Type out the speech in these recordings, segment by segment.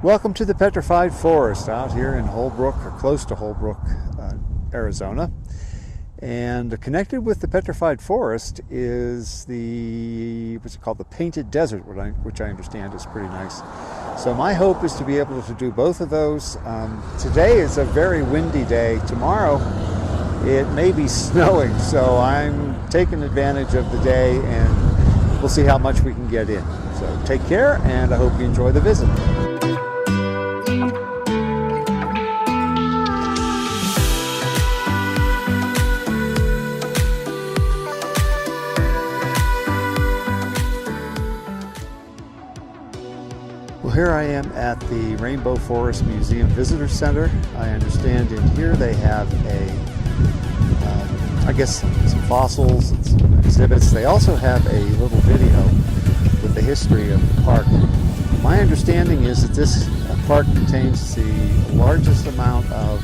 Welcome to the Petrified Forest out here in Holbrook, or close to Holbrook, Arizona. And connected with the Petrified Forest is the, what's it called, the Painted Desert, which I understand is pretty nice. So my hope is to be able to do both of those. Today is a very windy day. Tomorrow it may be snowing, so I'm taking advantage of the day and we'll see how much we can get in. So take care, and I hope you enjoy the visit. Well, here I am at the Rainbow Forest Museum Visitor Center. I understand in here they have I guess some fossils and some exhibits. They also have a little video with the history of the park. My understanding is that this park contains the largest amount of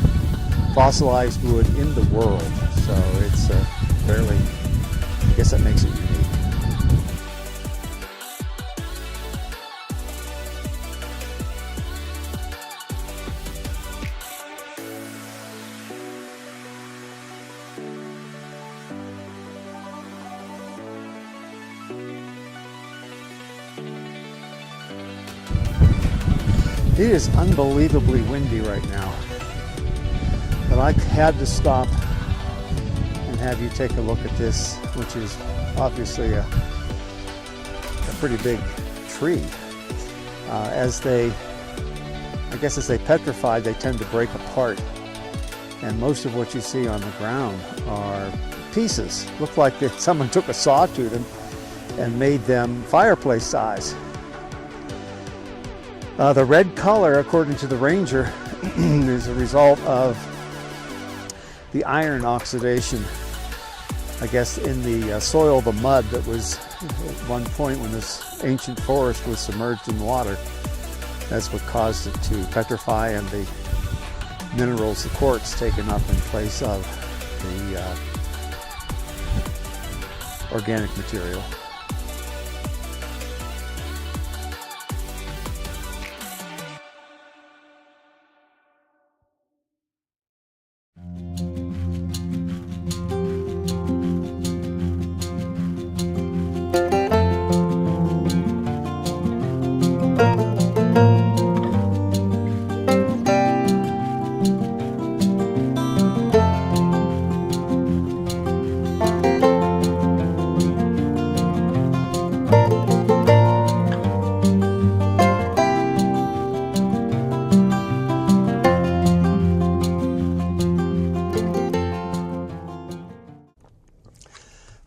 fossilized wood in the world. So it's fairly, I guess that makes it unique. It is unbelievably windy right now, but I had to stop and have you take a look at this, which is obviously a pretty big tree. As they petrify, they tend to break apart, and most of what you see on the ground are pieces. Look like someone took a saw to them and made them fireplace size. The red color, according to the ranger, is a result of the iron oxidation, I guess, in the soil, the mud that was at one point when this ancient forest was submerged in water. That's what caused it to petrify, and the minerals, the quartz, taken up in place of the organic material.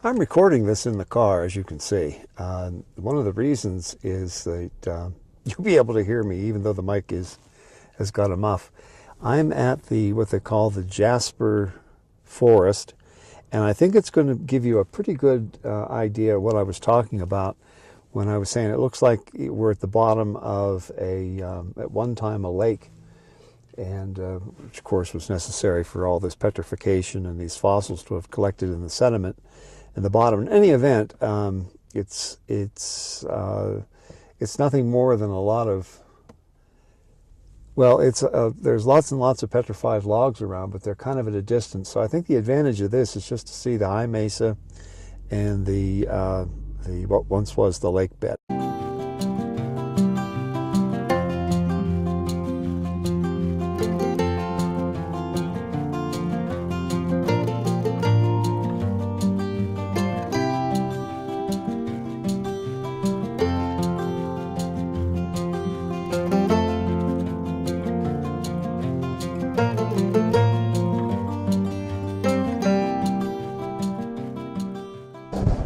I'm recording this in the car, as you can see. One of the reasons is that you'll be able to hear me even though the mic has got a muff. I'm at what they call the Jasper Forest, and I think it's going to give you a pretty good idea of what I was talking about when I was saying it looks like we're at the bottom of at one time a lake, and which of course was necessary for all this petrification and these fossils to have collected in the sediment in the bottom. In any event, it's nothing more than a lot of, well, there's lots and lots of petrified logs around, but they're kind of at a distance. So I think the advantage of this is just to see the high mesa and the what once was the lake bed.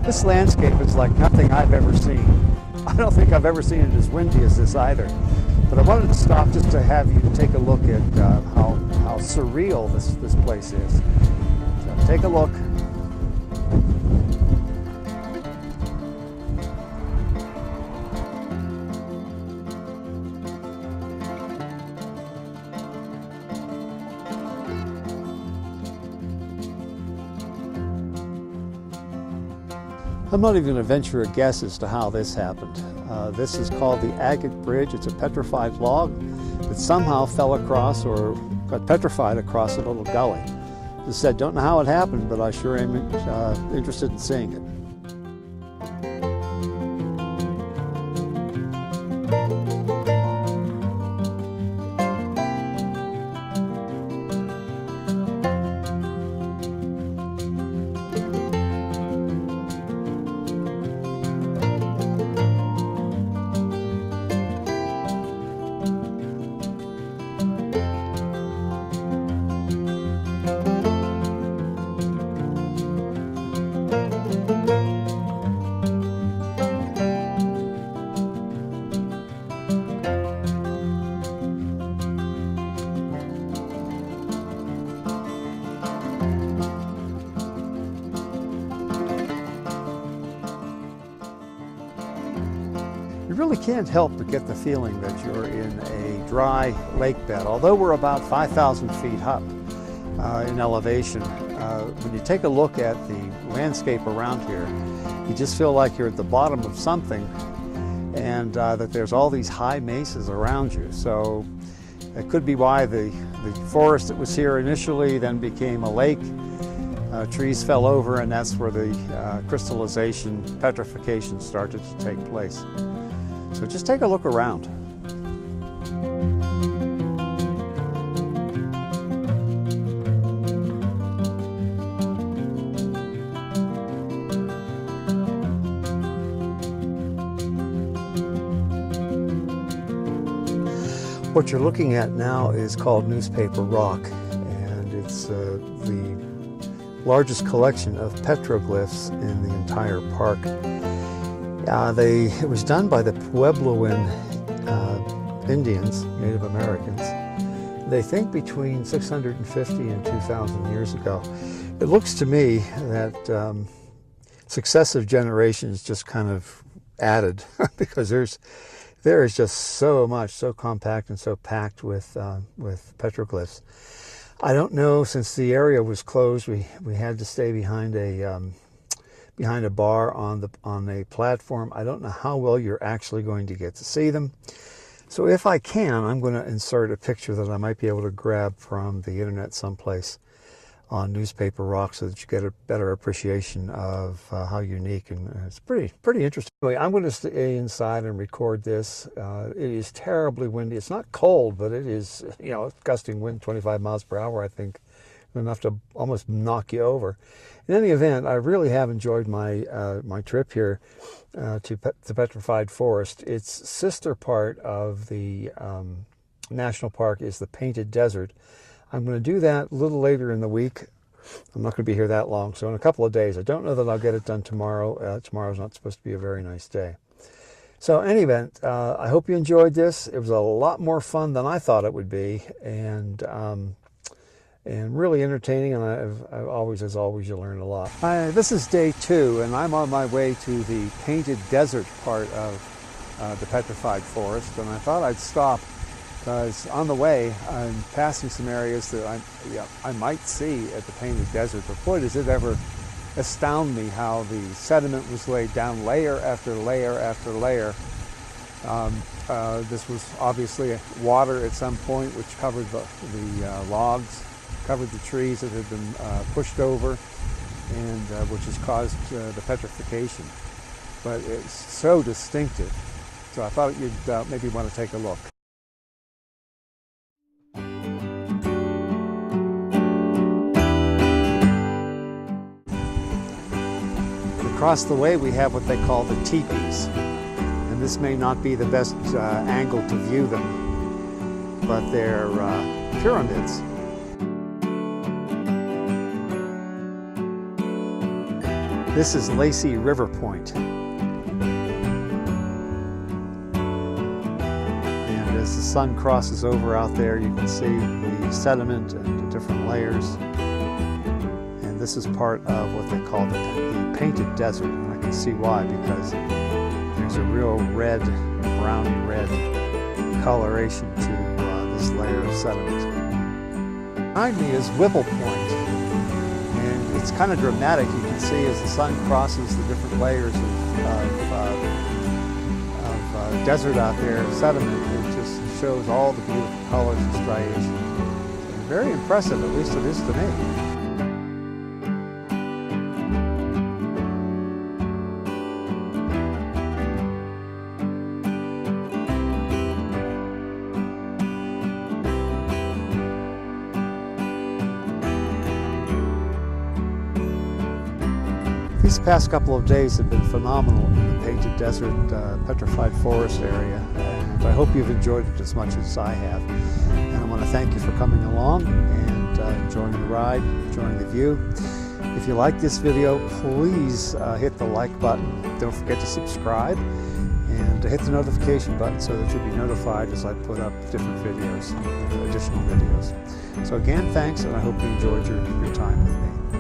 This landscape is like nothing I've ever seen. I don't think I've ever seen it as windy as this either. But I wanted to stop just to have you take a look at how surreal this place is. So take a look. I'm not even going to venture a guess as to how this happened. This is called the Agate Bridge. It's a petrified log. but somehow fell across or got petrified across a little gully. As I said, don't know how it happened, but I sure am interested in seeing it. You really can't help but get the feeling that you're in a dry lake bed. Although we're about 5,000 feet up in elevation, when you take a look at the landscape around here, you just feel like you're at the bottom of something, and that there's all these high mesas around you. So it could be why the forest that was here initially then became a lake. Trees fell over, and that's where the crystallization, petrification started to take place. So just take a look around. What you're looking at now is called Newspaper Rock, and it's the largest collection of petroglyphs in the entire park. It was done by the Puebloan Indians, Native Americans. They think between 650 and 2,000 years ago. It looks to me that successive generations just kind of added because there is just so much, so compact and so packed with petroglyphs. I don't know, since the area was closed, we had to stay behind a bar on a platform. I don't know how well you're actually going to get to see them. So if I can, I'm going to insert a picture that I might be able to grab from the internet someplace on Newspaper Rock so that you get a better appreciation of how unique, and it's pretty interesting. Anyway, I'm going to stay inside and record this. It is terribly windy. It's not cold, but it is, gusting wind, 25 miles per hour, I think, enough to almost knock you over. In any event, I really have enjoyed my my trip here to the Petrified Forest. Its sister part of the national park is the Painted Desert. I'm going to do that a little later in the week. I'm not going to be here that long, so in a couple of days. I don't know that I'll get it done tomorrow. Tomorrow's not supposed to be a very nice day. So in any event, I hope you enjoyed this. It was a lot more fun than I thought it would be, and really entertaining, and I've always, as always, you learn a lot. This is day 2, and I'm on my way to the Painted Desert part of the Petrified Forest, and I thought I'd stop because on the way I'm passing some areas that I might see at the Painted Desert, but boy, does it ever astound me how the sediment was laid down layer after layer after layer. This was obviously water at some point, which covered the logs, covered the trees that had been pushed over, and which has caused the petrification. But it's so distinctive. So I thought you'd maybe want to take a look. Across the way we have what they call the teepees, and this may not be the best angle to view them, but they're pyramids. This is Lacey River Point, and as the sun crosses over out there, you can see the sediment and the different layers. This is part of what they call the Painted Desert, and I can see why, because there's a real red, browny red coloration to this layer of sediment. Behind me is Whipple Point, and it's kind of dramatic. You can see as the sun crosses the different layers of desert out there, sediment, it just shows all the beautiful colors and striations. Very impressive, at least it is to me. These past couple of days have been phenomenal in the Painted Desert Petrified Forest area, and I hope you've enjoyed it as much as I have. And I want to thank you for coming along and enjoying the ride, enjoying the view. If you like this video, please hit the like button. Don't forget to subscribe and hit the notification button so that you'll be notified as I put up different videos, additional videos. So again, thanks, and I hope you enjoyed your time with me.